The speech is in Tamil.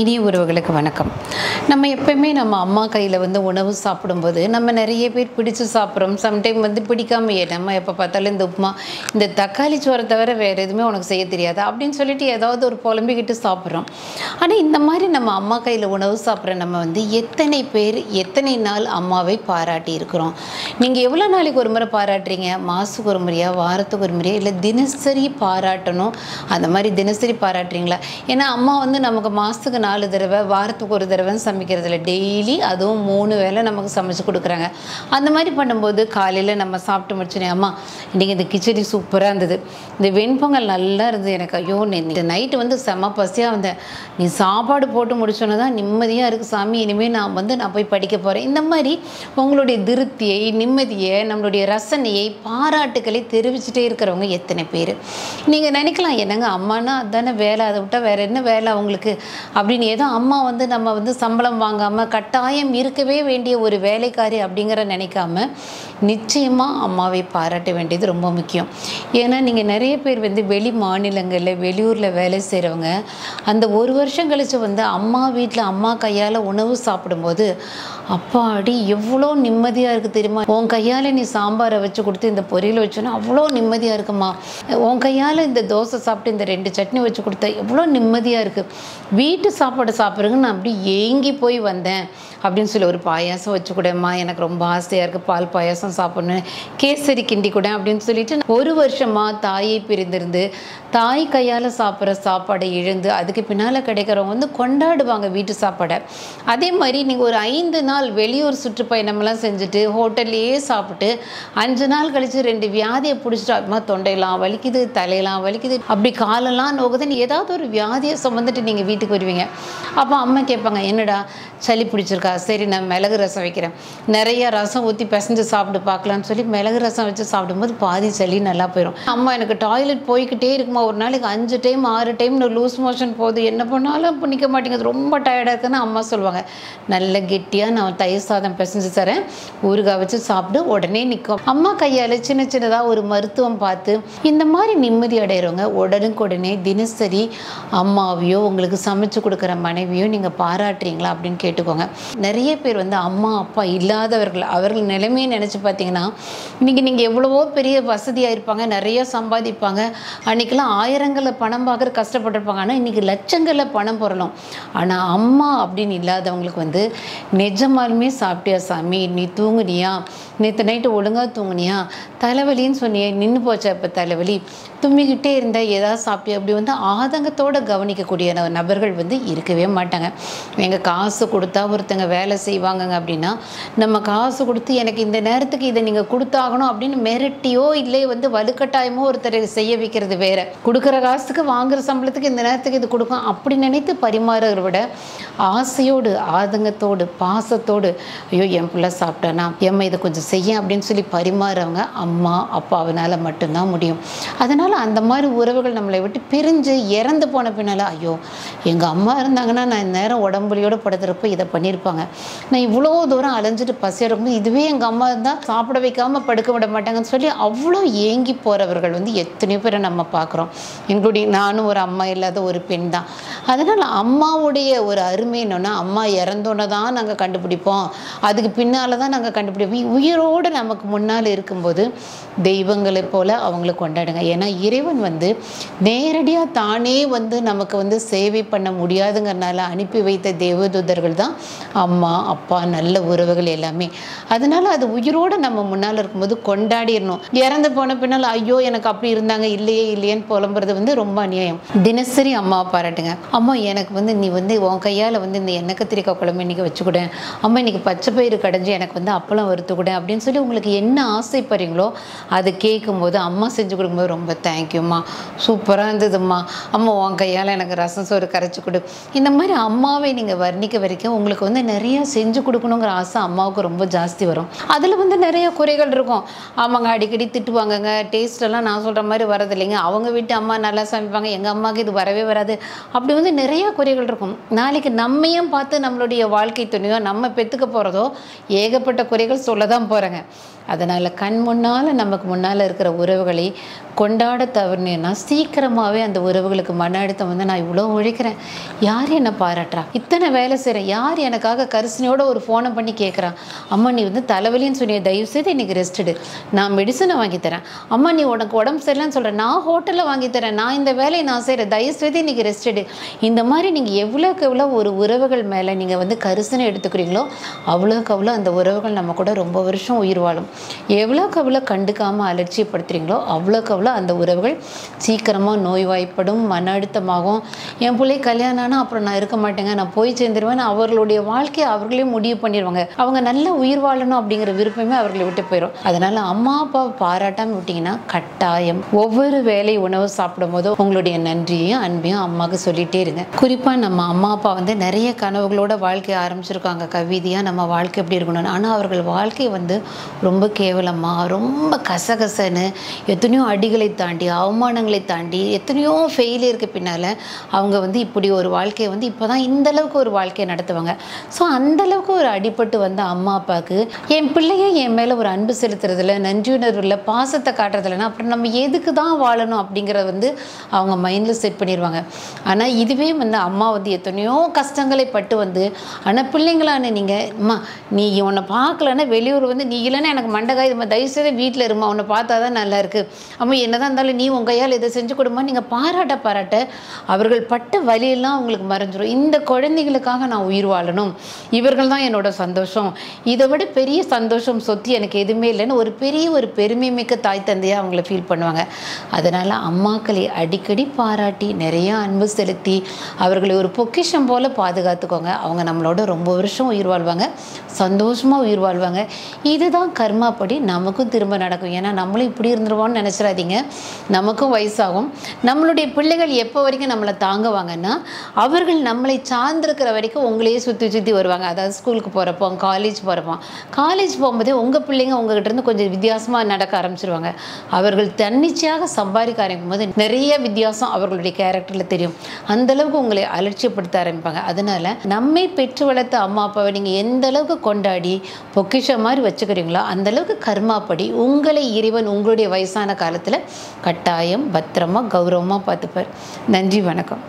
இனிய உறவுகளுக்கு வணக்கம். நம்ம எப்பவுமே நம்ம அம்மா கையில் உணவு சாப்பிடும்போது நம்ம நிறைய பேர் பிடிச்சு சாப்பிட்றோம். சம்டைம் பிடிக்காமையே நம்ம எப்போ பார்த்தாலும் இந்த உப்புமா, இந்த தக்காளி சோறை தவிர வேறு எதுவுமே உனக்கு செய்ய தெரியாது அப்படின்னு சொல்லிட்டு ஏதாவது ஒரு புலம்பிக்கிட்டு சாப்பிட்றோம். ஆனால் இந்த மாதிரி நம்ம அம்மா கையில் உணவு சாப்பிட்ற நம்ம எத்தனை பேர் எத்தனை நாள் அம்மாவை பாராட்டி இருக்கிறோம்? நீங்கள் எவ்வளோ நாளைக்கு ஒரு முறை பாராட்டுறீங்க? மாதத்துக்கு ஒரு முறையா, வாரத்துக்கு ஒரு முறையா, இல்லை தினசரி பாராட்டணும் அந்த மாதிரி தினசரி பாராட்டுறீங்களா? ஏன்னா அம்மா நமக்கு மாதத்துக்கு 4 தடவை, வாரத்துக்கு ஒரு தடவை சமைக்கிறதில்ல, டெய்லி அதுவும் 3 வேளை நமக்கு சமைச்சு கொடுக்குறாங்க. அந்த மாதிரி பண்ணும்போது காலையில் நம்ம சாப்பிட்டு முடிச்சோன்னே, அம்மா இன்றைக்கி இந்த கிச்சடி சூப்பராக இருந்தது, இந்த வெண்பொங்கல் நல்லா இருந்தது, எனக்கு ஐயோ இந்த நைட்டு செம்ம பசியாக வந்தேன், நீ சாப்பாடு போட்டு முடிச்சோன்னு தான் நிம்மதியாக இருக்குது சாமி, இனிமேல் நான் போய் படிக்க போகிறேன். இந்த மாதிரி உங்களுடைய திருப்தியை, நிம்மதியை, நம்மளுடைய ரசனையை, பாராட்டுக்களை தெரிவிச்சுட்டே இருக்கிறவங்க எத்தனை பேர்? நீங்கள் நினைக்கலாம், என்னங்க அம்மானா அதுதானே வேலை, அதை விட்டால் வேறு என்ன வேலை அவங்களுக்கு அப்படின்னு. ஏதோ அம்மா நம்ம சம்பளம் வாங்காமல் கட்டாயம் இருக்கவே வேண்டிய ஒரு வேலைக்காரி அப்படிங்கிற நினைக்காம நிச்சயமாக அம்மாவை பாராட்ட வேண்டியது ரொம்ப முக்கியம். ஏன்னா நீங்கள் நிறைய பேர் வெளி மாநிலங்களில், வெளியூரில் வேலை செய்கிறவங்க அந்த ஒரு வருஷம் கழித்து அம்மா வீட்டில் அம்மா கையால் உணவு சாப்பிடும்போது, அப்பாடி எவ்வளோ நிம்மதியாக இருக்குது தெரியுமா, உன் கையால் நீ சாம்பாரை வச்சு கொடுத்து இந்த பொரியல் வச்சோன்னா அவ்வளோ நிம்மதியாக இருக்குமா, உன் கையால் இந்த தோசை சாப்பிட்டு இந்த 2 சட்னி வச்சு கொடுத்தா எவ்வளோ நிம்மதியாக இருக்குது, வீட்டு சாப்பாடு சாப்பிட்றதுக்கு நான் அப்படி ஏங்கி போய் வந்தேன் அப்படின்னு சொல்லி, ஒரு பாயாசம் வச்சு கூடம்மா, எனக்கு ரொம்ப ஆசையாக இருக்குது, பால் பாயாசம் சாப்பிட்ணும், கேசரி கிண்டி கூட அப்படின்னு சொல்லிட்டு ஒரு வருஷமாக தாயை பிரிந்திருந்து தாய் கையால் சாப்பிட்ற சாப்பாடை இழந்து அதுக்கு பின்னால் கிடைக்கிறவங்க கொண்டாடுவாங்க வீட்டு சாப்பாடை. அதே மாதிரி நீங்கள் ஒரு 5 நாள் வெளியூர் சுற்றுப்பயணம்லாம் செஞ்சுட்டு ஹோட்டல்லையே சாப்பிட்டு 5 நாள் கழித்து 2 வியாதியை பிடிச்சிட்டு, அம்மா தொண்டையெல்லாம் வலிக்குது, தலையெல்லாம் வலிக்குது, அப்படி காலெல்லாம் நோகுதுன்னு ஏதாவது ஒரு வியாதியை சுமந்துட்டு நீங்கள் வீட்டுக்கு வருவீங்க. அப்போ அம்மா கேட்பாங்க, என்னடா சளி பிடிச்சிருக்கா, சரி நான் மிளகு ரசம் வைக்கிறேன், நிறைய ரசம் ஊற்றி பிசைஞ்சு சாப்பிட்டு பார்க்கலான்னு சொல்லி மிளகு ரசம் வச்சு சாப்பிடும்போது பாதி சளி நல்லா போயிடும். அம்மா எனக்கு டாய்லெட் போய்கிட்டே இருக்குமா, ஒரு நாளைக்கு 5 டைம் 6 டைம் லூஸ் மோஷன் போகுது, என்ன பண்ணாலும் நிற்க மாட்டேங்குது, ரொம்ப டயர்டாக இருக்குன்னு அம்மா சொல்லுவாங்க. நல்ல கெட்டியாக நான் தயிர் சாதம் பிசைஞ்சு தரேன், ஊறுகாய் வச்சு சாப்பிட்டு உடனே நிற்கும். அம்மா கையால் சின்ன சின்னதாக ஒரு மருத்துவம் பார்த்து இந்த மாதிரி நிம்மதி அடைகிறவங்க உடனுக்குடனே தினசரி அம்மாவையோ உங்களுக்கு சமைச்சு கொடுக்குற மனைவியோ நீங்கள் பாராட்டுறீங்களா அப்படின்னு கேட்டுக்கோங்க. நிறைய பேர் அம்மா அப்பா இல்லாதவர்கள், அவர்கள் நிலைமையை நினச்சி பார்த்தீங்கன்னா இன்றைக்கி நீங்கள் எவ்வளவோ பெரிய வசதியாக இருப்பாங்க, நிறைய சம்பாதிப்பாங்க, அன்றைக்கெல்லாம் ஆயிரங்களில் பணம் பார்க்குற கஷ்டப்பட்டுருப்பாங்க, ஆனால் இன்றைக்கி லட்சங்களில் பணம் பொருளும். ஆனால் அம்மா அப்படின்னு இல்லாதவங்களுக்கு நிஜமாலுமே சாப்பிட்டியா சாமி, நீ தூங்குனியா, நேற்று நைட்டு ஒழுங்காக தூங்குனியா, தலைவலின்னு சொன்னியே நின்று போச்சா, இப்போ தலைவலி, தும்மிக்கிட்டே இருந்தால் ஏதாவது சாப்பிட்டியா, அப்படி ஆதங்கத்தோடு கவனிக்கக்கூடிய நபர்கள் இருக்கவே மாட்டாங்க. எங்கள் காசு கொடுத்தா ஒருத்தங்க வேலை செய்வாங்கங்க அப்படின்னா, நம்ம காசு கொடுத்து எனக்கு இந்த நேரத்துக்கு இதை நீங்கள் கொடுத்தாகணும் அப்படின்னு மிரட்டியோ இல்லை வலுக்கட்டாயமோ ஒருத்தரை செய்ய வைக்கிறது வேற. கொடுக்குற காசுக்கு வாங்குற சம்பளத்துக்கு இந்த நேரத்துக்கு இது கொடுக்கும் அப்படி நினைத்து பரிமாறுறத விட ஆசையோடு, ஆதங்கத்தோடு, பாசத்தோடு, ஐயோ என் பிள்ளை சாப்பிட்டானா, எம்மா இதை கொஞ்சம் செய்ய அப்படின்னு சொல்லி பரிமாறவங்க அம்மா அப்பாவினால் மட்டும்தான் முடியும். அதனால் அந்த மாதிரி உறவுகள் நம்மளை விட்டு பிரிஞ்சு இறந்து போன பின்னால், ஐயோ எங்கள் அம்மா இருந்தாங்கன்னா நான் இந்த நேரம் உடம்புலியோடு படுத்துறப்போ இதை பண்ணியிருப்பாங்க, நான் இவ்வளோ தூரம் அலைஞ்சிட்டு பசி எடுக்கும்போது இதுவே எங்கள் அம்மா இருந்தால் சாப்பிட வைக்காமல் படுக்க விட மாட்டாங்கன்னு சொல்லி அவ்வளோ ஏங்கி போகிறவர்கள் எத்தனையோ பேரை நம்ம பார்க்குறோம். இன்க்ளூடிங் நானும் ஒரு அம்மா இல்லாத ஒரு பெண் தான். அதனால் அம்மாவுடைய ஒரு அருமை என்னன்னா, அம்மா இறந்தோன்னே தான் நாங்கள் கண்டுபிடிப்போம், அதுக்கு பின்னால் தான் நாங்கள் கண்டுபிடிப்போம். உயிரோடு நமக்கு முன்னால் இருக்கும்போது தெய்வங்களை போல் அவங்கள கொண்டாடுங்க. ஏன்னா இறைவன் நேரடியாக தானே நமக்கு சேவை பண்ண முடியாதுங்கிறனால அனுப்பி வைத்த தேவதூதர்கள் தான் அம்மா அப்பா, நல்ல உறவுகள் எல்லாமே. அதனால் அது உயிரோடு நம்ம முன்னால் இருக்கும்போது கொண்டாடிடணும். இறந்து போன பின்னால் ஐயோ எனக்கு அப்படி இருந்தாங்க, இல்லையே இல்லையேன்னு புலம்புறது ரொம்ப அநியாயம். தினசரி அம்மாவை பாராட்டுங்க. அம்மா எனக்கு நீ உன் கையால் இந்த எண்ணெய் கத்திரிக்காய் குழம்பு இன்றைக்கி வச்சுக்கூட, அம்மா இன்றைக்கி பச்சை பயிறு கடைஞ்சி எனக்கு அப்பளம் வறுத்துக்கூட அப்படின்னு சொல்லி உங்களுக்கு என்ன ஆசைப்படுறீங்களோ அது கேட்கும்போது அம்மா செஞ்சு கொடுக்கும்போது ரொம்ப தேங்க்யூம்மா, சூப்பராக இருந்ததும்மா, அம்மா உன் கையால் எனக்கு ரசம் சோறு கரைச்சி கொடு. இந்த மாதிரி அம்மாவை நீங்கள் வர்ணிக்க வரைக்கும் உங்களுக்கு நிறையா செஞ்சு கொடுக்கணுங்கிற ஆசை அம்மாவுக்கு ரொம்ப ஜாஸ்தி வரும். அதில் நிறைய குறைகள் இருக்கும். ஆமாங்க, அடிக்கடி திட்டுவாங்கங்க, டேஸ்ட்டெல்லாம் நான் சொல்கிற மாதிரி வரது இல்லைங்க, அவங்க வீட்டு அம்மா நல்லா சமைப்பாங்க, எங்கள் அம்மாவுக்கு இது வரவே வராது, அப்படி நிறையா குறைகள் இருக்கும். நாளைக்கு நம்மையும் பார்த்து நம்மளுடைய வாழ்க்கை துணையோ நம்ம பெற்றுக்க போகிறதோ ஏகப்பட்ட குறைகள் சொல்ல தான் போகிறாங்க. அதனால் கண் முன்னால் நமக்கு முன்னால் இருக்கிற உறவுகளை கொண்டாட கொண்டாட தவறுனேன்னா சீக்கிரமாகவே அந்த உறவுகளுக்கு மன அழுத்தம் வந்து நான் இவ்வளோ உழைக்கிறேன், யார் என்னை பாராட்டுறா, இத்தனை வேலை செய்கிறேன், யார் எனக்காக கரிசனையோட ஒரு ஃபோனை பண்ணி கேட்குறான், அம்மா நீ வந்து தலைவலின்னு சொன்னிய, தயவுசெய்து இன்றைக்கி ரெஸ்ட் எடு, நான் மெடிசனை வாங்கி தரேன், அம்மா நீ உனக்கு உடம்பு சரியில்லைன்னு சொல்கிறேன், நான் ஹோட்டலில் வாங்கி தரேன், நான் இந்த வேலையை நான் செய்கிறேன், தயவுசெய்து இன்றைக்கி ரெஸ்ட் எடு. இந்த மாதிரி நீங்கள் எவ்வளோக்கு எவ்வளோ ஒரு உறவுகள் மேலே நீங்கள் வந்து கரிசனை எடுத்துக்கிறீங்களோ அவ்வளோக்கு அவ்வளோ அந்த உறவுகள் நம்ம கூட ரொம்ப வருஷம் உயிர் வாழும். எவ்வளோக்கு எவ்வளோ கண்டுக்காமல் அலட்சியப்படுத்துகிறீங்களோ அவ்வளோக்கு அவ்வளோ அந்த உறவுகள் சீக்கிரமாக நோய்வாய்ப்படும், மன அழுத்தமாகும். என் பிள்ளை கல்யாணம் ஆனால் அப்புறம் நான் இருக்க மாட்டேங்க, நான் போய் சேர்ந்துருவேன், அவர்களுடைய வாழ்க்கையை அவர்களே முடிவு பண்ணிடுவாங்க. அவங்க நல்ல உயிர் வாழணும் அப்படிங்கிற விருப்பமே அவர்களை விட்டு போயிடும். அதனால் அம்மா அப்பாவை பாராட்டாமல் விட்டிங்கன்னா கட்டாயம் ஒவ்வொரு வேலை உணவு சாப்பிடும் போதும் உங்களுடைய நன்றியையும் அன்பையும் அம்மாவுக்கு சொல்லிகிட்டே இருங்க. குறிப்பாக நம்ம அம்மா அப்பா வந்து நிறைய கனவுகளோட வாழ்க்கையை ஆரம்பிச்சிருக்காங்க, கவிதையாக நம்ம வாழ்க்கை எப்படி இருக்கணும்னு. ஆனால் அவர்கள் வாழ்க்கை வந்து ரொம்ப கேவலமாக, ரொம்ப கசகசன்னு, எத்தனையோ அடிகளை தாண்டி, அவமானங்களை தாண்டி, எத்தனையோ ஃபெயிலியருக்கு பின்னால் அவங்க வந்து இப்படி ஒரு வாழ்க்கையை வந்து இப்போ தான் இந்தளவுக்கு ஒரு வாழ்க்கையை நடத்துவாங்க. ஸோ அந்தளவுக்கு ஒரு அடிபட்டு வந்த அம்மா அப்பாவுக்கு என் பிள்ளைய என் மேலே ஒரு அன்பு செலுத்துறதில்ல, நன்றியுணர்வு இல்லை, பாசத்தை காட்டுறதில்லைன்னா அப்புறம் நம்ம எதுக்கு தான் வாழணும் அப்படிங்கிறத வந்து அவங்க மைண்டில் செட் பண்ணிடுவாங்க. ஆனால் இதுவே வந்து அம்மா வந்து எத்தனையோ கஷ்டங்களை பட்டு வந்து, ஆனால் பிள்ளைங்களான நீங்கள் அம்மா நீ உன்னை பார்க்கலன்னா வெளியூர் வந்து நீ இல்லைன்னா எனக்கு மண்டகாய், இது தயவுசெய்து வீட்டில் இருமா, உன்னை பார்த்தா தான் நல்லா இருக்குது, அம்மா என்னதான் இருந்தாலும் நீ உங்கள் கையால் இதை செஞ்சு கொடுமா, நீங்கள் பாராட்ட அவர்கள் பட்ட வழியெல்லாம் அவங்களுக்கு மறைஞ்சிடும். இந்த குழந்தைகளுக்காக நான் உயிர் வாழணும், இவர்கள் தான் என்னோட சந்தோஷம், இதை விட பெரிய சந்தோஷம் சொத்து எனக்கு எதுவுமே இல்லைன்னு ஒரு பெருமை மிக்க தாய் தந்தையாக அவங்கள ஃபீல் பண்ணுவாங்க. அதனால் அம்மாக்களை அடிக்கடி பாராட்டி நிறைய அன்பு செலுத்தி அவர்களை ஒரு பொக்கிஷம் போல் பாதுகாத்துக்கோங்க. அவங்க நம்மளோட ரொம்ப வருஷம் உயிர் வாழ்வாங்க, சந்தோஷமாக உயிர் வாழ்வாங்க. இதுதான் கர்மாப்படி நமக்கும் திரும்ப நடக்கும். ஏன்னா நம்மளும் இப்படி இருந்துருவோம்னு நினச்சிடாதீங்க, நமக்கும் வயசாகும். நம்மளுடைய பிள்ளைகள் எப்போ வரைக்கும் நம்மளை தாங்குவாங்கன்னா அவர்கள் நம்மளை சார்ந்திருக்கிற வரைக்கும் உங்களையே சுற்றி வருவாங்க. அதாவது ஸ்கூலுக்கு போகிறப்போ, காலேஜ் போகும்போதே உங்கள் பிள்ளைங்க உங்ககிட்ட இருந்து கொஞ்சம் வித்தியாசமாக நடக்க ஆரம்பிச்சிருவாங்க. அவர்கள் தன்னிச்சையாக சம்பாதிக்க ஆரம்பிக்கும் போது நிறைய வித்தியாசம் அவர்களுடைய கேரக்டரில் தெரியும். அந்தளவுக்கு உங்களை அலட்சியப்படுத்த ஆரம்பிப்பாங்க. அதனால் நம்மை பெற்று வளர்த்த அம்மா அப்பாவை நீங்கள் எந்த அளவுக்கு கொண்டாடி பொக்கிஷம் மாதிரி வச்சுக்கிறீங்களோ அந்தளவுக்கு கர்மாப்படி உங்களை இறைவன் உங்களுடைய வயசான காலத்தில் கட்டாயம் பத்திரமா கௌரவமாக பார்த்துப்பார். நன்றி, வணக்கம்.